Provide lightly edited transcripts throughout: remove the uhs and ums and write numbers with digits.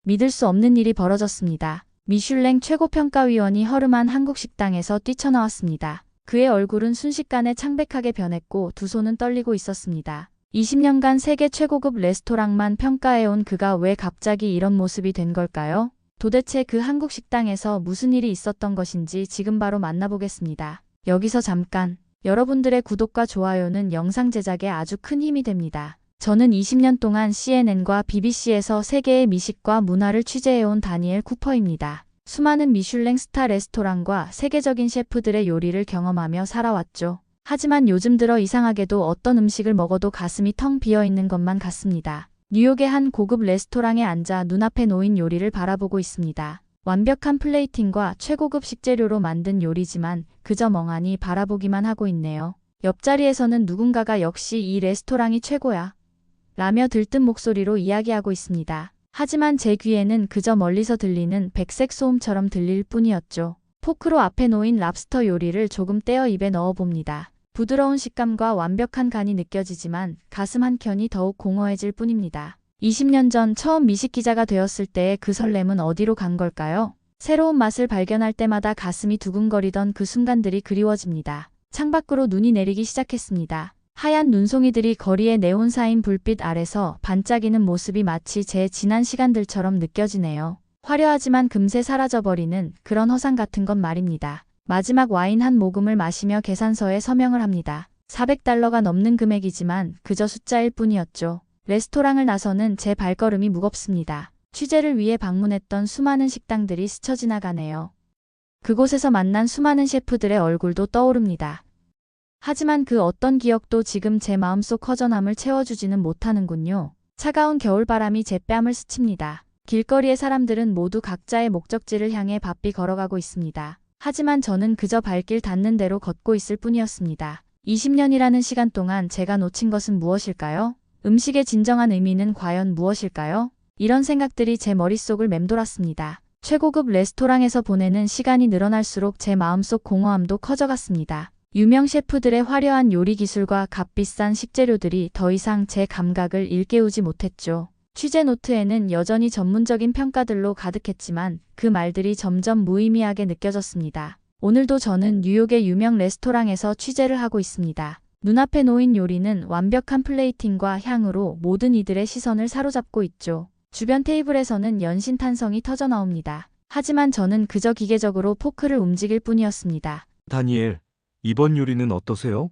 믿을 수 없는 일이 벌어졌습니다. 미슐랭 최고평가위원이 허름한 한국 식당에서 뛰쳐나왔습니다. 그의 얼굴은 순식간에 창백하게 변했고 두 손은 떨리고 있었습니다. 20년간 세계 최고급 레스토랑만 평가해온 그가 왜 갑자기 이런 모습이 된 걸까요? 도대체 그 한국 식당에서 무슨 일이 있었던 것인지 지금 바로 만나보겠습니다. 여기서 잠깐, 여러분들의 구독과 좋아요는 영상 제작에 아주 큰 힘이 됩니다. 저는 20년 동안 CNN과 BBC에서 세계의 미식과 문화를 취재해온 다니엘 쿠퍼입니다. 수많은 미슐랭 스타 레스토랑과 세계적인 셰프들의 요리를 경험하며 살아왔죠. 하지만 요즘 들어 이상하게도 어떤 음식을 먹어도 가슴이 텅 비어있는 것만 같습니다. 뉴욕의 한 고급 레스토랑에 앉아 눈앞에 놓인 요리를 바라보고 있습니다. 완벽한 플레이팅과 최고급 식재료로 만든 요리지만 그저 멍하니 바라보기만 하고 있네요. 옆자리에서는 누군가가 역시 이 레스토랑이 최고야 라며 들뜬 목소리로 이야기하고 있습니다. 하지만 제 귀에는 그저 멀리서 들리는 백색 소음처럼 들릴 뿐이었죠. 포크로 앞에 놓인 랍스터 요리를 조금 떼어 입에 넣어봅니다. 부드러운 식감과 완벽한 간이 느껴지지만 가슴 한켠이 더욱 공허해질 뿐입니다. 20년 전 처음 미식 기자가 되었을 때의 그 설렘은 어디로 간 걸까요? 새로운 맛을 발견할 때마다 가슴이 두근거리던 그 순간들이 그리워집니다. 창밖으로 눈이 내리기 시작했습니다. 하얀 눈송이들이 거리의 네온사인 불빛 아래서 반짝이는 모습이 마치 제 지난 시간들처럼 느껴지네요. 화려하지만 금세 사라져버리는 그런 허상 같은 건 말입니다. 마지막 와인 한 모금을 마시며 계산서에 서명을 합니다. $400가 넘는 금액이지만 그저 숫자일 뿐이었죠. 레스토랑을 나서는 제 발걸음이 무겁습니다. 취재를 위해 방문했던 수많은 식당들이 스쳐 지나가네요. 그곳에서 만난 수많은 셰프들의 얼굴도 떠오릅니다. 하지만 그 어떤 기억도 지금 제 마음속 허전함을 채워주지는 못하는군요. 차가운 겨울바람이 제 뺨을 스칩니다. 길거리의 사람들은 모두 각자의 목적지를 향해 바삐 걸어가고 있습니다. 하지만 저는 그저 발길 닿는 대로 걷고 있을 뿐이었습니다. 20년이라는 시간 동안 제가 놓친 것은 무엇일까요? 음식의 진정한 의미는 과연 무엇일까요? 이런 생각들이 제 머릿속을 맴돌았습니다. 최고급 레스토랑에서 보내는 시간이 늘어날수록 제 마음속 공허함도 커져갔습니다. 유명 셰프들의 화려한 요리 기술과 값비싼 식재료들이 더 이상 제 감각을 일깨우지 못했죠. 취재 노트에는 여전히 전문적인 평가들로 가득했지만 그 말들이 점점 무의미하게 느껴졌습니다. 오늘도 저는 뉴욕의 유명 레스토랑에서 취재를 하고 있습니다. 눈앞에 놓인 요리는 완벽한 플레이팅과 향으로 모든 이들의 시선을 사로잡고 있죠. 주변 테이블에서는 연신탄성이 터져나옵니다. 하지만 저는 그저 기계적으로 포크를 움직일 뿐이었습니다. 다니엘, 이번 요리는 어떠세요?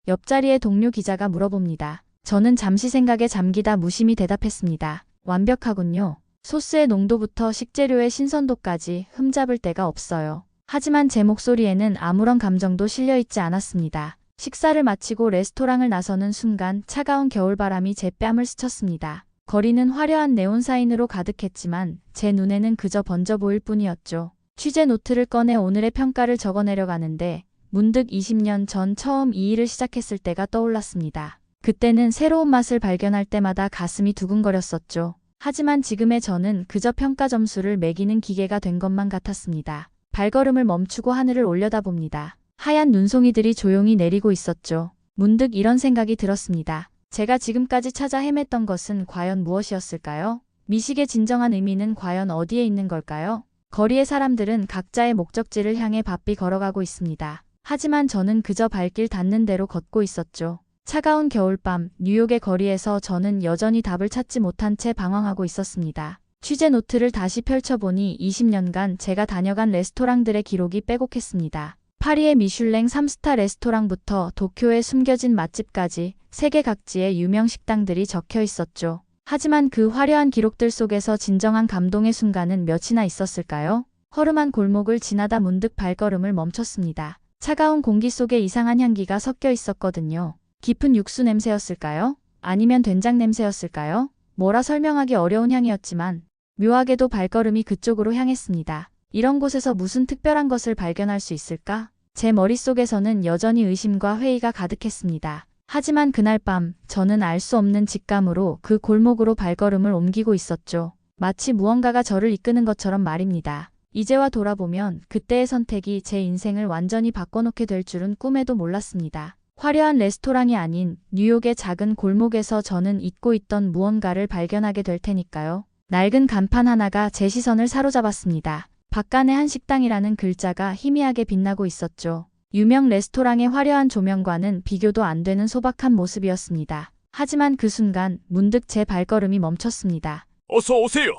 옆자리의 동료 기자가 물어봅니다. 저는 잠시 생각에 잠기다 무심히 대답했습니다. 완벽하군요. 소스의 농도부터 식재료의 신선도까지 흠잡을 데가 없어요. 하지만 제 목소리에는 아무런 감정도 실려있지 않았습니다. 식사를 마치고 레스토랑을 나서는 순간 차가운 겨울바람이 제 뺨을 스쳤습니다. 거리는 화려한 네온사인으로 가득했지만 제 눈에는 그저 번져 보일 뿐이었죠. 취재 노트를 꺼내 오늘의 평가를 적어내려가는데 문득 20년 전 처음 이 일을 시작했을 때가 떠올랐습니다. 그때는 새로운 맛을 발견할 때마다 가슴이 두근거렸었죠. 하지만 지금의 저는 그저 평가 점수를 매기는 기계가 된 것만 같았습니다. 발걸음을 멈추고 하늘을 올려다봅니다. 하얀 눈송이들이 조용히 내리고 있었죠. 문득 이런 생각이 들었습니다. 제가 지금까지 찾아 헤맸던 것은 과연 무엇이었을까요? 미식의 진정한 의미는 과연 어디에 있는 걸까요? 거리의 사람들은 각자의 목적지를 향해 바삐 걸어가고 있습니다. 하지만 저는 그저 발길 닿는 대로 걷고 있었죠. 차가운 겨울밤, 뉴욕의 거리에서 저는 여전히 답을 찾지 못한 채 방황하고 있었습니다. 취재 노트를 다시 펼쳐보니 20년간 제가 다녀간 레스토랑들의 기록이 빼곡했습니다. 파리의 미슐랭 3스타 레스토랑부터 도쿄의 숨겨진 맛집까지 세계 각지의 유명 식당들이 적혀 있었죠. 하지만 그 화려한 기록들 속에서 진정한 감동의 순간은 몇이나 있었을까요? 허름한 골목을 지나다 문득 발걸음을 멈췄습니다. 차가운 공기 속에 이상한 향기가 섞여 있었거든요. 깊은 육수 냄새였을까요? 아니면 된장 냄새였을까요? 뭐라 설명하기 어려운 향이었지만 묘하게도 발걸음이 그쪽으로 향했습니다. 이런 곳에서 무슨 특별한 것을 발견할 수 있을까? 제 머릿속에서는 여전히 의심과 회의가 가득했습니다. 하지만 그날 밤 저는 알 수 없는 직감으로 그 골목으로 발걸음을 옮기고 있었죠. 마치 무언가가 저를 이끄는 것처럼 말입니다. 이제와 돌아보면 그때의 선택이 제 인생을 완전히 바꿔놓게 될 줄은 꿈에도 몰랐습니다. 화려한 레스토랑이 아닌 뉴욕의 작은 골목에서 저는 잊고 있던 무언가를 발견하게 될 테니까요. 낡은 간판 하나가 제 시선을 사로잡았습니다. 박간의 한식당이라는 글자가 희미하게 빛나고 있었죠. 유명 레스토랑의 화려한 조명과는 비교도 안 되는 소박한 모습이었습니다. 하지만 그 순간 문득 제 발걸음이 멈췄습니다. 어서 오세요.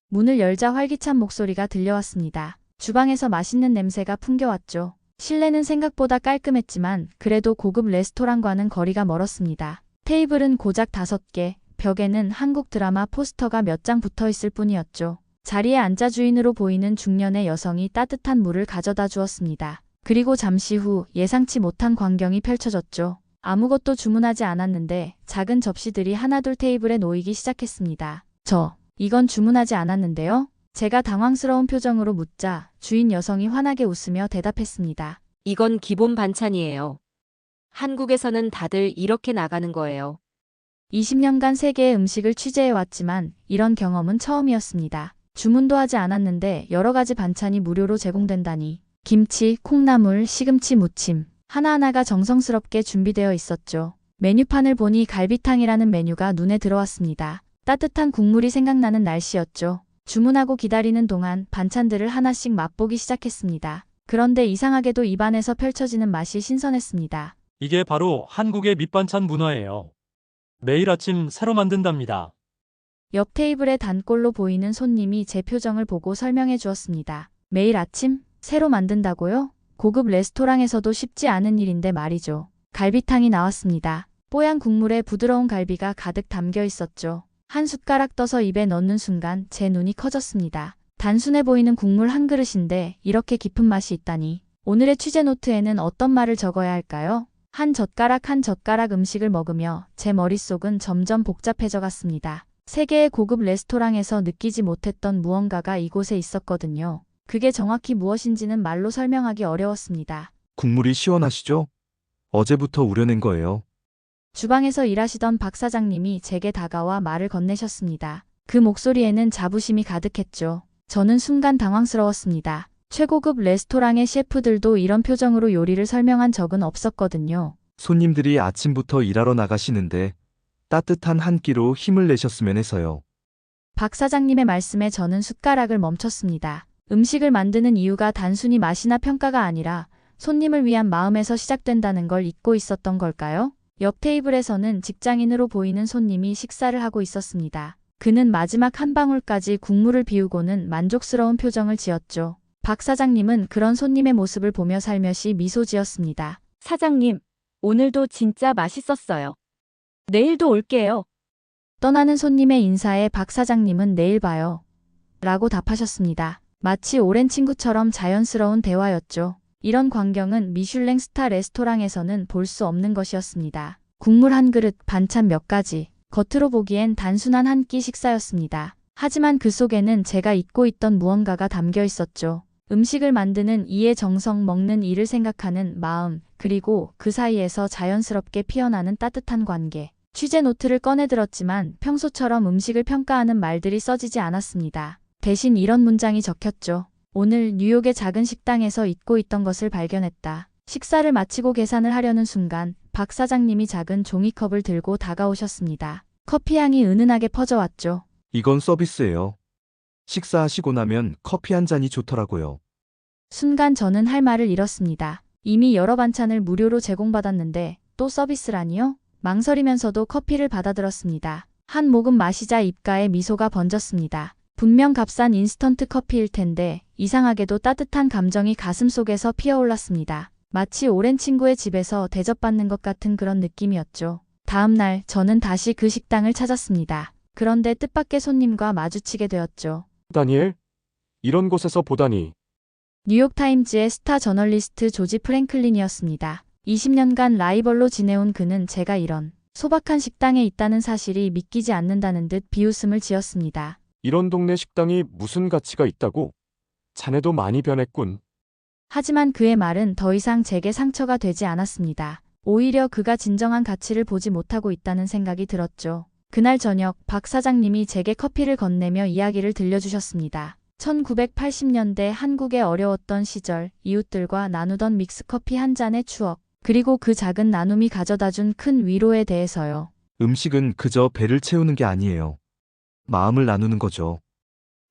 문을 열자 활기찬 목소리가 들려왔습니다. 주방에서 맛있는 냄새가 풍겨왔죠. 실내는 생각보다 깔끔했지만 그래도 고급 레스토랑과는 거리가 멀었습니다. 테이블은 고작 5개, 벽에는 한국 드라마 포스터가 몇 장 붙어 있을 뿐이었죠. 자리에 앉아 주인으로 보이는 중년의 여성이 따뜻한 물을 가져다 주었습니다. 그리고 잠시 후 예상치 못한 광경이 펼쳐졌죠. 아무것도 주문하지 않았는데 작은 접시들이 하나둘 테이블에 놓이기 시작했습니다. 이건 주문하지 않았는데요? 제가 당황스러운 표정으로 묻자 주인 여성이 환하게 웃으며 대답했습니다. 이건 기본 반찬이에요. 한국에서는 다들 이렇게 나가는 거예요. 20년간 세계의 음식을 취재해왔지만 이런 경험은 처음이었습니다. 주문도 하지 않았는데 여러 가지 반찬이 무료로 제공된다니. 김치, 콩나물, 시금치 무침. 하나하나가 정성스럽게 준비되어 있었죠. 메뉴판을 보니 갈비탕이라는 메뉴가 눈에 들어왔습니다. 따뜻한 국물이 생각나는 날씨였죠. 주문하고 기다리는 동안 반찬들을 하나씩 맛보기 시작했습니다. 그런데 이상하게도 입안에서 펼쳐지는 맛이 신선했습니다. 이게 바로 한국의 밑반찬 문화예요. 매일 아침 새로 만든답니다. 옆 테이블에 단골로 보이는 손님이 제 표정을 보고 설명해 주었습니다. 매일 아침? 새로 만든다고요? 고급 레스토랑에서도 쉽지 않은 일인데 말이죠. 갈비탕이 나왔습니다. 뽀얀 국물에 부드러운 갈비가 가득 담겨 있었죠. 한 숟가락 떠서 입에 넣는 순간 제 눈이 커졌습니다. 단순해 보이는 국물 한 그릇인데 이렇게 깊은 맛이 있다니. 오늘의 취재 노트에는 어떤 말을 적어야 할까요? 한 젓가락 한 젓가락 음식을 먹으며 제 머릿속은 점점 복잡해져 갔습니다. 세계의 고급 레스토랑에서 느끼지 못했던 무언가가 이곳에 있었거든요. 그게 정확히 무엇인지는 말로 설명하기 어려웠습니다. 국물이 시원하시죠? 어제부터 우려낸 거예요. 주방에서 일하시던 박 사장님이 제게 다가와 말을 건네셨습니다. 그 목소리에는 자부심이 가득했죠. 저는 순간 당황스러웠습니다. 최고급 레스토랑의 셰프들도 이런 표정으로 요리를 설명한 적은 없었거든요. 손님들이 아침부터 일하러 나가시는데 따뜻한 한 끼로 힘을 내셨으면 해서요. 박 사장님의 말씀에 저는 숟가락을 멈췄습니다. 음식을 만드는 이유가 단순히 맛이나 평가가 아니라 손님을 위한 마음에서 시작된다는 걸 잊고 있었던 걸까요? 옆 테이블에서는 직장인으로 보이는 손님이 식사를 하고 있었습니다. 그는 마지막 한 방울까지 국물을 비우고는 만족스러운 표정을 지었죠. 박 사장님은 그런 손님의 모습을 보며 살며시 미소 지었습니다. 사장님, 오늘도 진짜 맛있었어요. 내일도 올게요. 떠나는 손님의 인사에 박 사장님은 내일 봐요. 라고 답하셨습니다. 마치 오랜 친구처럼 자연스러운 대화였죠. 이런 광경은 미슐랭 스타 레스토랑에서는 볼 수 없는 것이었습니다. 국물 한 그릇, 반찬 몇 가지. 겉으로 보기엔 단순한 한 끼 식사였습니다. 하지만 그 속에는 제가 잊고 있던 무언가가 담겨 있었죠. 음식을 만드는 이의 정성, 먹는 이를 생각하는 마음, 그리고 그 사이에서 자연스럽게 피어나는 따뜻한 관계. 취재 노트를 꺼내들었지만 평소처럼 음식을 평가하는 말들이 써지지 않았습니다. 대신 이런 문장이 적혔죠. 오늘 뉴욕의 작은 식당에서 잊고 있던 것을 발견했다. 식사를 마치고 계산을 하려는 순간 박 사장님이 작은 종이컵을 들고 다가오셨습니다. 커피 향이 은은하게 퍼져왔죠. 이건 서비스예요. 식사하시고 나면 커피 한 잔이 좋더라고요. 순간 저는 할 말을 잃었습니다. 이미 여러 반찬을 무료로 제공받았는데 또 서비스라니요? 망설이면서도 커피를 받아들었습니다. 한 모금 마시자 입가에 미소가 번졌습니다. 분명 값싼 인스턴트 커피일 텐데 이상하게도 따뜻한 감정이 가슴속에서 피어올랐습니다. 마치 오랜 친구의 집에서 대접받는 것 같은 그런 느낌이었죠. 다음 날 저는 다시 그 식당을 찾았습니다. 그런데 뜻밖의 손님과 마주치게 되었죠. 다니엘, 이런 곳에서 보다니. 뉴욕타임즈의 스타 저널리스트 조지 프랭클린이었습니다. 20년간 라이벌로 지내온 그는 제가 이런 소박한 식당에 있다는 사실이 믿기지 않는다는 듯 비웃음을 지었습니다. 이런 동네 식당이 무슨 가치가 있다고? 자네도 많이 변했군. 하지만 그의 말은 더 이상 제게 상처가 되지 않았습니다. 오히려 그가 진정한 가치를 보지 못하고 있다는 생각이 들었죠. 그날 저녁 박 사장님이 제게 커피를 건네며 이야기를 들려주셨습니다. 1980년대 한국의 어려웠던 시절, 이웃들과 나누던 믹스커피 한 잔의 추억, 그리고 그 작은 나눔이 가져다준 큰 위로에 대해서요. 음식은 그저 배를 채우는 게 아니에요. 마음을 나누는 거죠.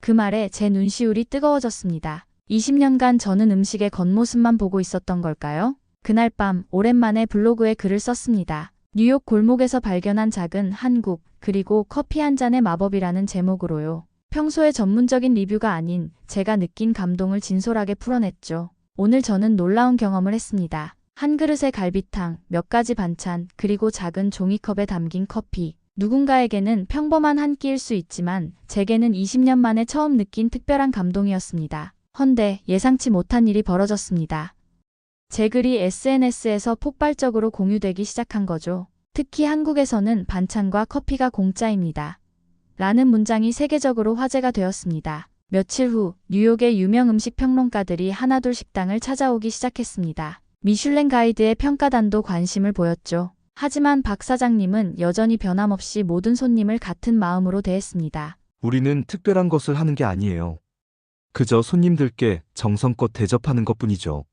그 말에 제 눈시울이 뜨거워졌습니다. 20년간 저는 음식의 겉모습만 보고 있었던 걸까요? 그날 밤 오랜만에 블로그에 글을 썼습니다. 뉴욕 골목에서 발견한 작은 한국, 그리고 커피 한 잔의 마법이라는 제목으로요. 평소에 전문적인 리뷰가 아닌 제가 느낀 감동을 진솔하게 풀어냈죠. 오늘 저는 놀라운 경험을 했습니다. 한 그릇의 갈비탕, 몇 가지 반찬, 그리고 작은 종이컵에 담긴 커피. 누군가에게는 평범한 한 끼일 수 있지만 제게는 20년 만에 처음 느낀 특별한 감동이었습니다. 헌데 예상치 못한 일이 벌어졌습니다. 제 글이 SNS에서 폭발적으로 공유되기 시작한 거죠. 특히 한국에서는 반찬과 커피가 공짜입니다. 라는 문장이 세계적으로 화제가 되었습니다. 며칠 후 뉴욕의 유명 음식 평론가들이 하나둘 식당을 찾아오기 시작했습니다. 미슐랭 가이드의 평가단도 관심을 보였죠. 하지만 박 사장님은 여전히 변함없이 모든 손님을 같은 마음으로 대했습니다. 우리는 특별한 것을 하는 게 아니에요. 그저 손님들께 정성껏 대접하는 것뿐이죠.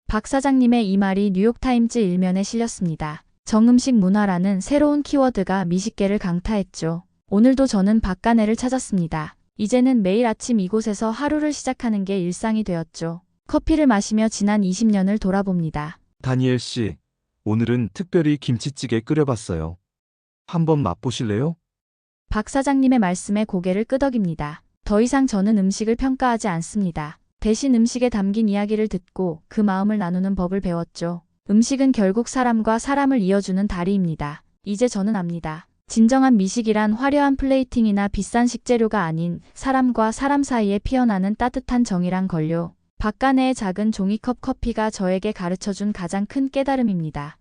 박 사장님의 이 말이 뉴욕타임즈 일면에 실렸습니다. 정음식 문화라는 새로운 키워드가 미식계를 강타했죠. 오늘도 저는 박간애를 찾았습니다. 이제는 매일 아침 이곳에서 하루를 시작하는 게 일상이 되었죠. 커피를 마시며 지난 20년을 돌아봅니다. 다니엘 씨, 오늘은 특별히 김치찌개 끓여봤어요. 한번 맛보실래요? 박 사장님의 말씀에 고개를 끄덕입니다. 더 이상 저는 음식을 평가하지 않습니다. 대신 음식에 담긴 이야기를 듣고 그 마음을 나누는 법을 배웠죠. 음식은 결국 사람과 사람을 이어주는 다리입니다. 이제 저는 압니다. 진정한 미식이란 화려한 플레이팅이나 비싼 식재료가 아닌 사람과 사람 사이에 피어나는 따뜻한 정이란 걸요. 박간애의 작은 종이컵 커피가 저에게 가르쳐준 가장 큰 깨달음입니다.